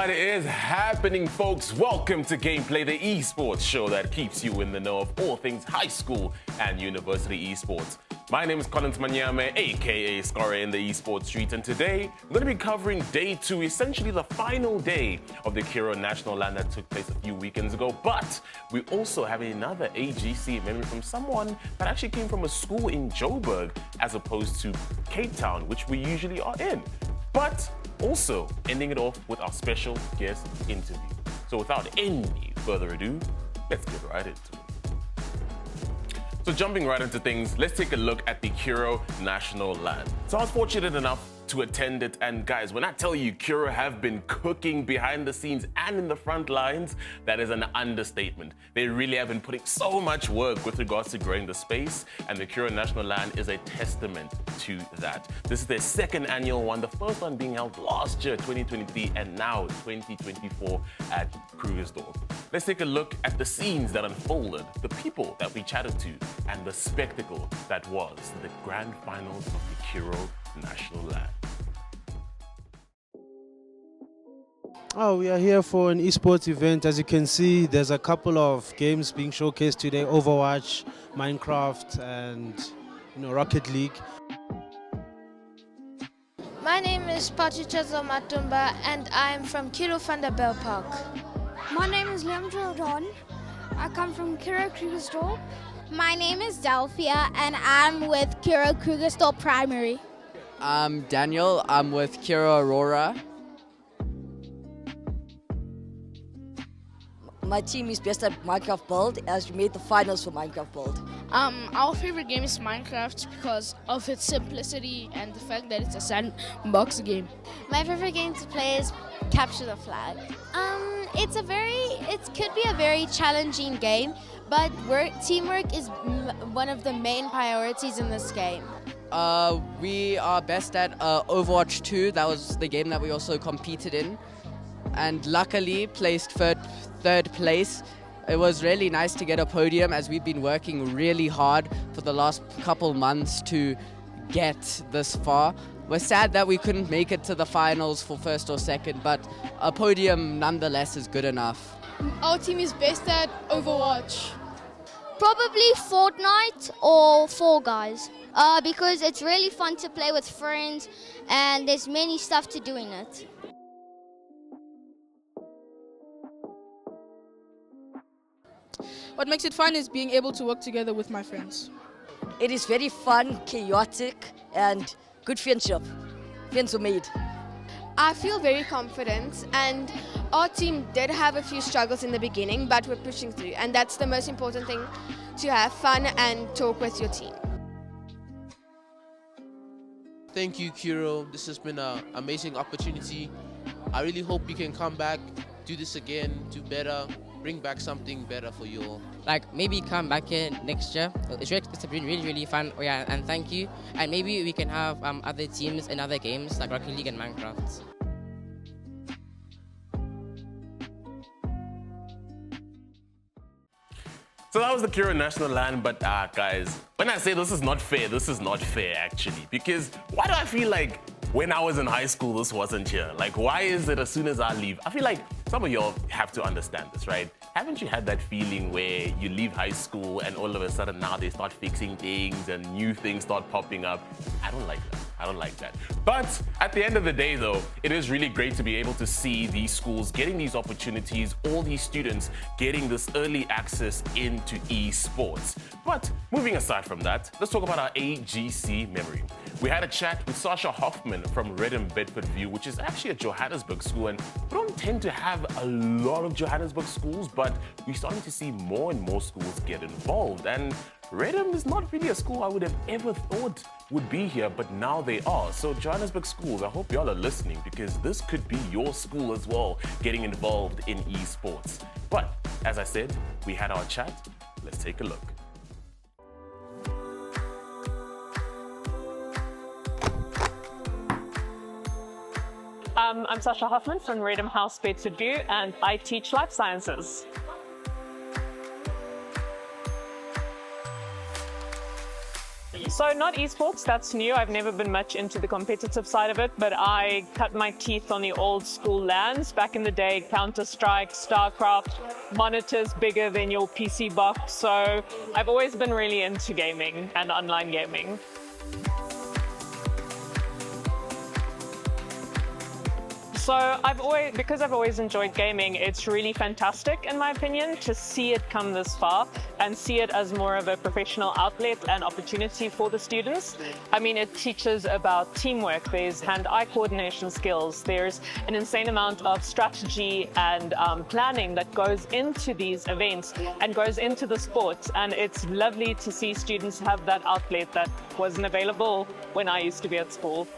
What is happening, folks? Welcome to Gameplay, the eSports show that keeps you in the know of all things high school and university eSports. My name is Collins Manyame, aka Curo in the eSports street, and today we're going to be covering day 2, essentially the final day of the Curo National LAN that took place a few weekends ago. But we also have another AGC memory from someone that actually came from a school in Joburg as opposed to Cape Town, which we usually are in. But also ending it off with our special guest interview. So without any further ado, let's get right into it. So jumping right into things, let's take a look at the Curo National LAN. So I was fortunate enough to attend it, and guys, when I tell you Curo have been cooking behind the scenes and in the front lines, that is an understatement. They really have been putting so much work with regards to growing the space, and the Curo National LAN is a testament to that. This is their second annual one, the first one being held last year, 2023, and now 2024 at Krugersdorp. Let's take a look at the scenes that unfolded, the people that we chatted to, and the spectacle that was the grand finals of the Curo National LAN. Oh, we are here for an esports event. As you can see, there's a couple of games being showcased today: Overwatch, Minecraft, and Rocket League. My name is Pachichazo Matumba and I'm from Kilo Vanderbijl Park. My name is Leandro Don. I come from Curo Krugersdorp. My name is Delphia and I'm with Curo Krugersdorp Primary. I'm Daniel. I'm with Curo Aurora. My team is best at Minecraft Build, as we made the finals for Minecraft Build. Our favorite game is Minecraft because of its simplicity and the fact that it's a sandbox game. My favorite game to play is Capture the Flag. It could be a very challenging game, but teamwork is one of the main priorities in this game. We are best at Overwatch 2. That was the game that we also competed in, and luckily placed third place. It was really nice to get a podium, as we've been working really hard for the last couple months to get this far. We're sad that we couldn't make it to the finals for first or second, but a podium nonetheless is good enough. Our team is best at Overwatch. Probably Fortnite or Fall Guys, because it's really fun to play with friends and there's many stuff to do in it. What makes it fun is being able to work together with my friends. It is very fun, chaotic, and good friendship. Friends were made. I feel very confident, and our team did have a few struggles in the beginning, but we're pushing through, and that's the most important thing, to have fun and talk with your team. Thank you, Curo. This has been an amazing opportunity. I really hope you can come back, do this again, do better, bring back something better for you all. Maybe come back here next year. It's been really fun. Oh yeah, and thank you. And maybe we can have other teams in other games like Rocket League and Minecraft. So that was the Curo National LAN, but guys, when I say this is not fair actually, because why do I feel like when I was in high school this wasn't here? Like, why is it as soon as I leave? I feel like some of y'all have to understand this, right? Haven't you had that feeling where you leave high school and all of a sudden now they start fixing things and new things start popping up? I don't like that. I don't like that. But at the end of the day though, it is really great to be able to see these schools getting these opportunities, all these students getting this early access into eSports. But moving aside from that, let's talk about our AGC Memory. We had a chat with Sasha Hoffman from Redham Bedfordview, which is actually a Johannesburg school, and we don't tend to have a lot of Johannesburg schools, but we're starting to see more and more schools get involved. And Redham is not really a school I would have ever thought would be here, but now they are. So Johannesburg schools, I hope y'all are listening, because this could be your school as well, getting involved in eSports. But as I said, we had our chat. Let's take a look. I'm Sasha Hoffman from Redham House Bedfordview, and I teach life sciences. So not esports, that's new. I've never been much into the competitive side of it, but I cut my teeth on the old school LANs. Back in the day, Counter-Strike, StarCraft, monitors bigger than your PC box. So I've always been really into gaming and online gaming. So because I've always enjoyed gaming, it's really fantastic, in my opinion, to see it come this far and see it as more of a professional outlet and opportunity for the students. I mean, it teaches about teamwork, there's hand-eye coordination skills, there's an insane amount of strategy and planning that goes into these events and goes into the sport. And it's lovely to see students have that outlet that wasn't available when I used to be at school.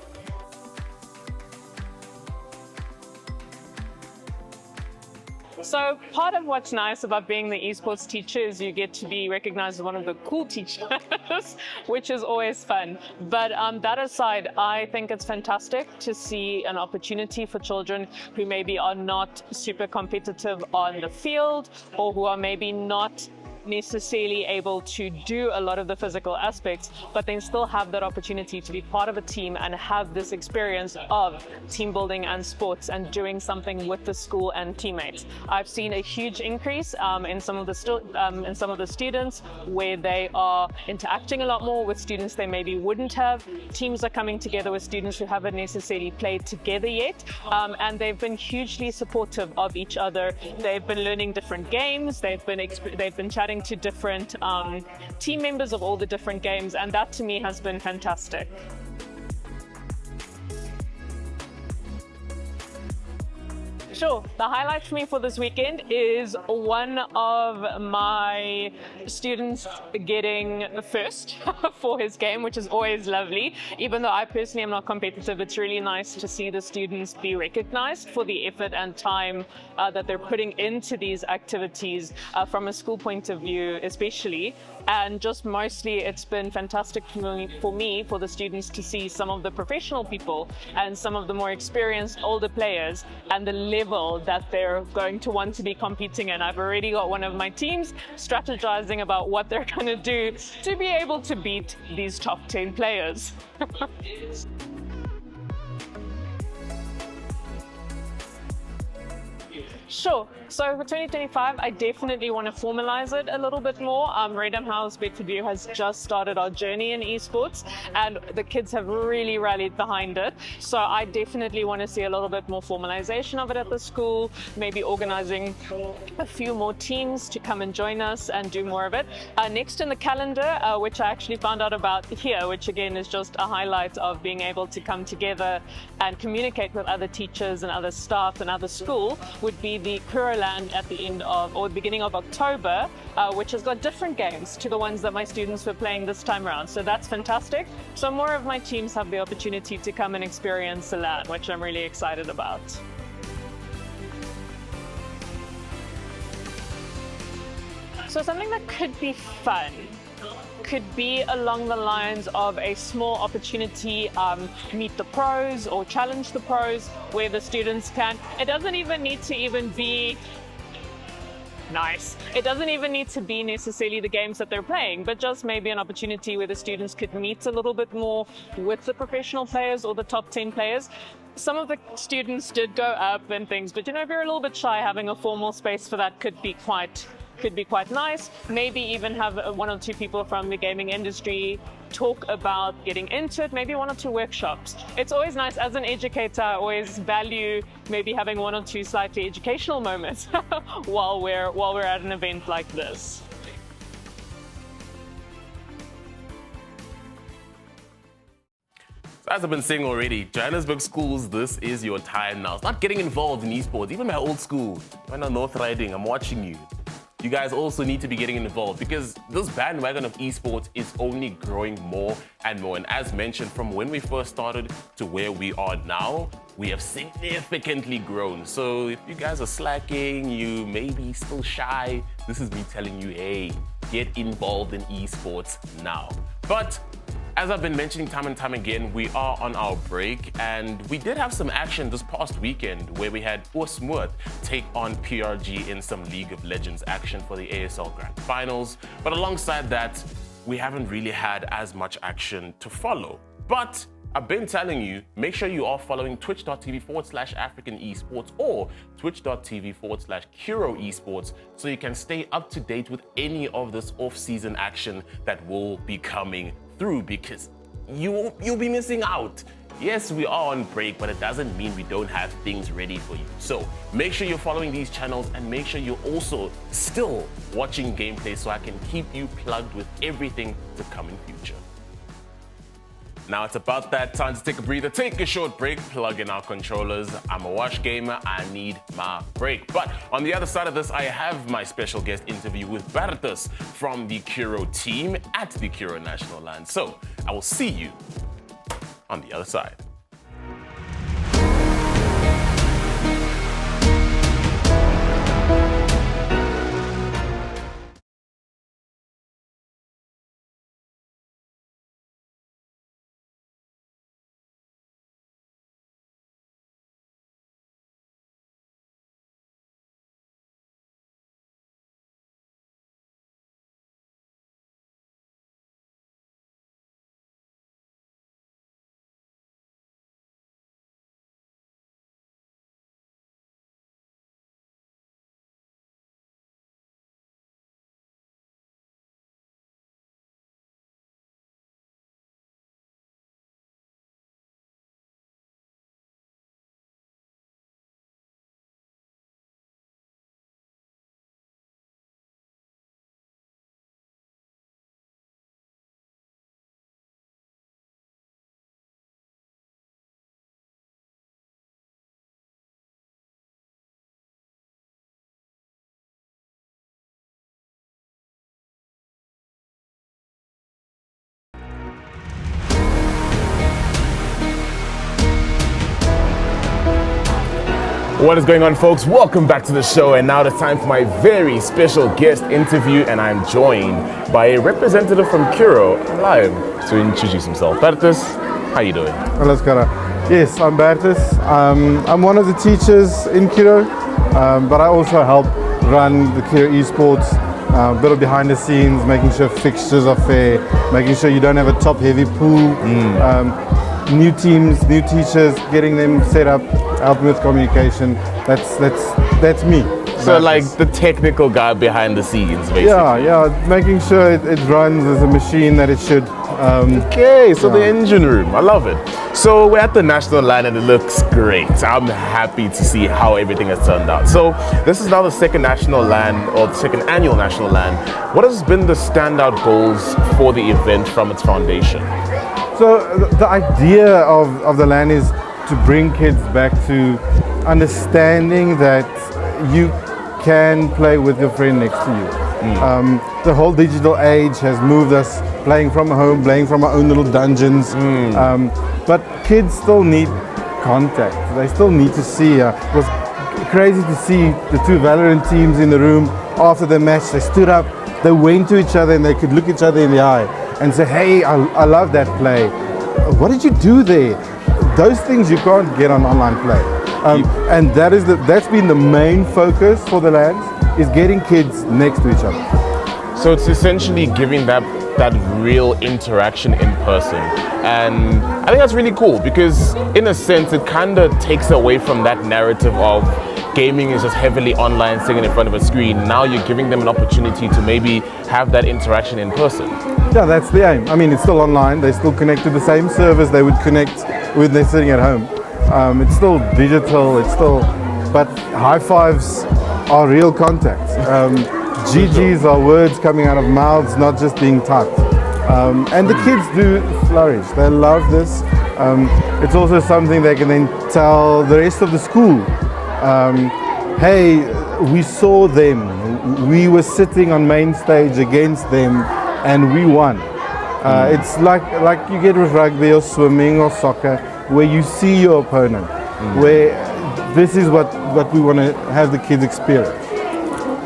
So part of what's nice about being the esports teacher is you get to be recognized as one of the cool teachers, which is always fun. But that aside, I think it's fantastic to see an opportunity for children who maybe are not super competitive on the field or who are maybe not necessarily able to do a lot of the physical aspects, but then still have that opportunity to be part of a team and have this experience of team building and sports and doing something with the school and teammates. I've seen a huge increase in some of the students where they are interacting a lot more with students they maybe wouldn't have. Teams are coming together with students who haven't necessarily played together yet, and they've been hugely supportive of each other. They've been learning different games. They've been chatting to different team members of all the different games, and that to me has been fantastic. Sure. The highlight for me for this weekend is one of my students getting first for his game, which is always lovely. Even though I personally am not competitive, it's really nice to see the students be recognized for the effort and time that they're putting into these activities from a school point of view, especially. And just mostly it's been fantastic for the students to see some of the professional people and some of the more experienced older players and the level that they're going to want to be competing in. I've already got one of my teams strategizing about what they're going to do to be able to beat these top 10 players. Sure. So for 2025, I definitely want to formalize it a little bit more. Rhythm House Bedfordview has just started our journey in esports, and the kids have really rallied behind it. So I definitely want to see a little bit more formalization of it at the school, maybe organizing a few more teams to come and join us and do more of it. Next in the calendar, which I actually found out about here, which again is just a highlight of being able to come together and communicate with other teachers and other staff and other school, would be the Curo at the end of, or the beginning of October, which has got different games to the ones that my students were playing this time around. So that's fantastic. So more of my teams have the opportunity to come and experience the LAN, which I'm really excited about. So something that could be fun could be along the lines of a small opportunity, meet the pros or challenge the pros, where the students can, it doesn't even need to even be nice. It doesn't even need to be necessarily the games that they're playing, but just maybe an opportunity where the students could meet a little bit more with the professional players or the top 10 players. Some of the students did go up and things, but you know, if you're a little bit shy, having a formal space for that could be quite nice. Maybe even have one or two people from the gaming industry talk about getting into it, maybe one or two workshops. It's always nice as an educator, I always value maybe having one or two slightly educational moments while we're at an event like this. As I've been saying already, Johannesburg schools, this is your time now. Start getting involved in esports. Even my old school, when I'm North Riding, I'm watching you. You guys also need to be getting involved because this bandwagon of esports is only growing more and more. And as mentioned, from when we first started to where we are now, we have significantly grown. So if you guys are slacking, you may be still shy, this is me telling you, hey, get involved in esports now. But as I've been mentioning time and time again, we are on our break, and we did have some action this past weekend where we had Osmoort take on PRG in some League of Legends action for the ASL Grand Finals. But alongside that, we haven't really had as much action to follow. But I've been telling you, make sure you are following twitch.tv/African esports or twitch.tv/Curo esports so you can stay up to date with any of this off-season action that will be coming through, because you'll be missing out. Yes, we are on break, but it doesn't mean we don't have things ready for you. So make sure you're following these channels and make sure you're also still watching gameplay so I can keep you plugged with everything to come in future. Now it's about that time to take a breather, take a short break, plug in our controllers. I'm a wash gamer, I need my break. But on the other side of this, I have my special guest interview with Bertus from the Curo team at the Curo National Land. So I will see you on the other side. What is going on, folks? Welcome back to the show, and now it's time for my very special guest interview, and I'm joined by a representative from Curo live to introduce himself. Bertus, how you doing? Hello, Skara. Yes, I'm Bertus. I'm one of the teachers in Curo, but I also help run the Curo eSports, a bit of behind the scenes, making sure fixtures are fair, making sure you don't have a top-heavy pool. New teams, new teachers, getting them set up, helping with communication. That's me. So like the technical guy behind the scenes, basically. Yeah, making sure it runs as a machine that it should. Okay, so the engine room, I love it. So we're at the National Land and it looks great. I'm happy to see how everything has turned out. So this is now the second National Land, or the second annual National Land. What has been the standout goals for the event from its foundation? So the idea of the land is to bring kids back to understanding that you can play with your friend next to you. The whole digital age has moved us playing from home, playing from our own little dungeons. But kids still need contact. They still need to see. It was crazy to see the two Valorant teams in the room after the match. They stood up, they went to each other and they could look each other in the eye and say, hey, I love that play. What did you do there? Those things you can't get on online play. And that's been the main focus for the lands, is getting kids next to each other. So it's essentially giving that real interaction in person. And I think that's really cool because in a sense, it kind of takes away from that narrative of gaming is just heavily online, sitting in front of a screen. Now you're giving them an opportunity to maybe have that interaction in person. Yeah, that's the aim. I mean, it's still online. They still connect to the same servers they would connect when they're sitting at home. It's still digital. But high fives are real contact. GGs are words coming out of mouths, not just being typed. And the kids do flourish. They love this. It's also something they can then tell the rest of the school. Hey, we saw them. We were sitting on main stage against them, and we won. It's like you get with rugby or swimming or soccer, where you see your opponent. Where this is what we want to have the kids experience.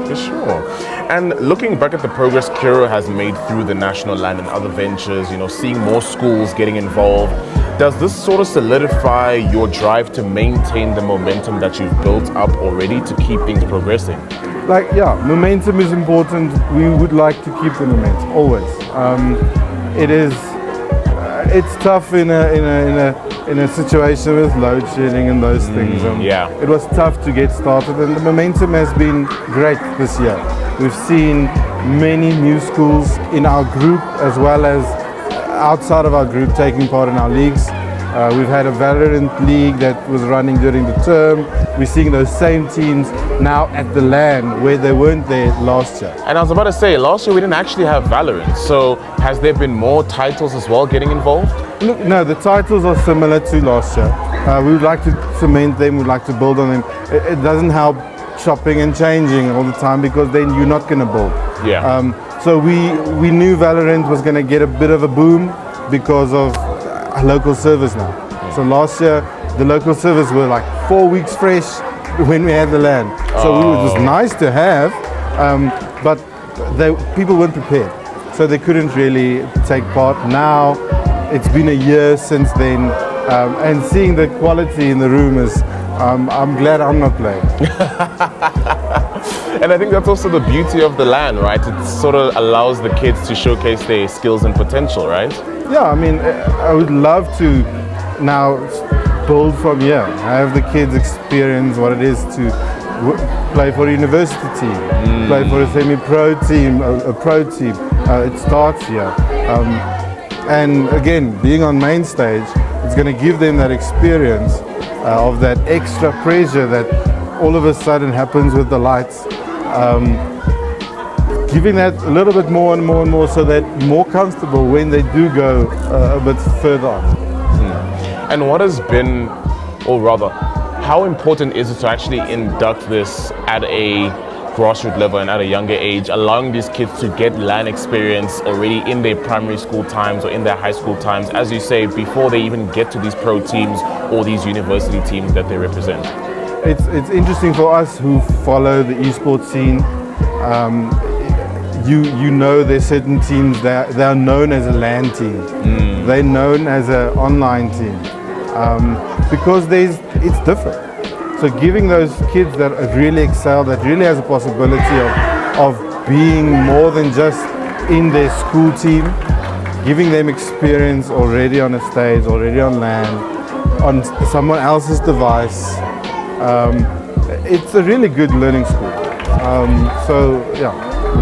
For sure. And looking back at the progress Curo has made through the National Land and other ventures, seeing more schools getting involved, does this sort of solidify your drive to maintain the momentum that you've built up already to keep things progressing? Momentum is important. We would like to keep the momentum, always. It's tough in a situation with load shedding and those things. It was tough to get started, and the momentum has been great this year. We've seen many new schools in our group as well as outside of our group taking part in our leagues. We've had a Valorant league that was running during the term. We're seeing those same teams now at the LAN where they weren't there last year. And I was about to say, last year we didn't actually have Valorant, so has there been more titles as well getting involved? No, the titles are similar to last year. We would like to cement them, we'd like to build on them. It doesn't help chopping and changing all the time because then you're not going to build. So we knew Valorant was going to get a bit of a boom because of local servers now. So last year the local servers were like 4 weeks fresh when we had the LAN. So it was nice to have, but people weren't prepared. So they couldn't really take part. Now it's been a year since then, and seeing the quality in the room is, I'm glad I'm not playing. And I think that's also the beauty of the LAN, right? It sort of allows the kids to showcase their skills and potential, right? Yeah, I mean, I would love to now build from here. Have the kids experience what it is to play for a university team, play for a semi-pro team, a pro team. It starts here. And again, being on main stage, it's going to give them that experience of that extra pressure that all of a sudden happens with the lights. Giving that a little bit more and more and more so that more comfortable when they do go a bit further on. And what has been, or rather, how important is it to actually induct this at a grassroots level and at a younger age, allowing these kids to get LAN experience already in their primary school times or in their high school times, as you say, before they even get to these pro teams or these university teams that they represent? It's interesting for us who follow the esports scene. You know there's certain teams that they are known as a LAN team. They're known as an online team because it's different. So giving those kids that really excel, that really has a possibility of being more than just in their school team, giving them experience already on a stage, already on LAN, on someone else's device. It's a really good learning school. So yeah,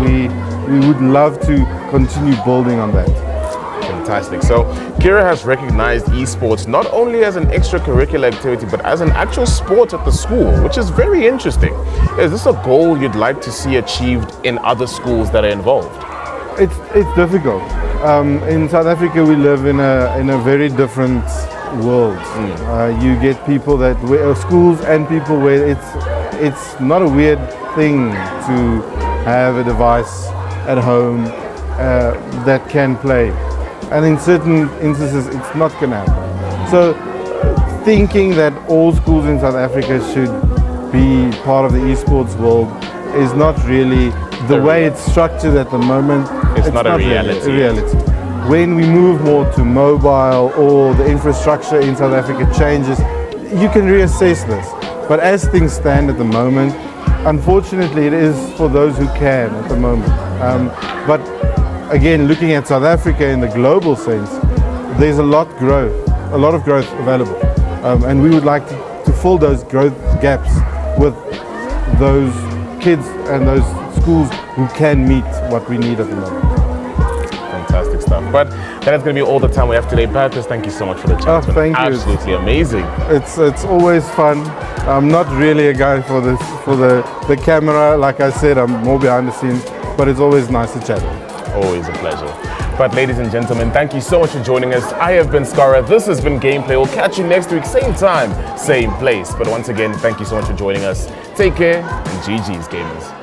we would love to continue building on that. Fantastic. So Curo has recognized esports not only as an extracurricular activity, but as an actual sport at the school, which is very interesting. Is this a goal you'd like to see achieved in other schools that are involved? It's difficult. In South Africa, we live in a very different world. You get people that schools and people where it's not a weird thing to have a device at home that can play, and in certain instances it's not going to happen. So thinking that all schools in South Africa should be part of the esports world is not really the way it's structured at the moment. It's not a reality. Really a reality. When we move more to mobile or the infrastructure in South Africa changes, you can reassess this. But as things stand at the moment, unfortunately it is for those who can at the moment. But again, looking at South Africa in the global sense, there's a lot of growth available. And we would like to fill those growth gaps with those kids and those schools who can meet what we need at the moment. Fantastic stuff. But that is going to be all the time we have today. Baptist, thank you so much for the chance. Thank you. Absolutely amazing. It's always fun. I'm not really a guy for the camera. Like I said, I'm more behind the scenes, but it's always nice to chat. Always a pleasure. But ladies and gentlemen, thank you so much for joining us. I have been Curo. This has been Gameplay. We'll catch you next week, same time, same place. But once again, thank you so much for joining us. Take care and GG's, gamers.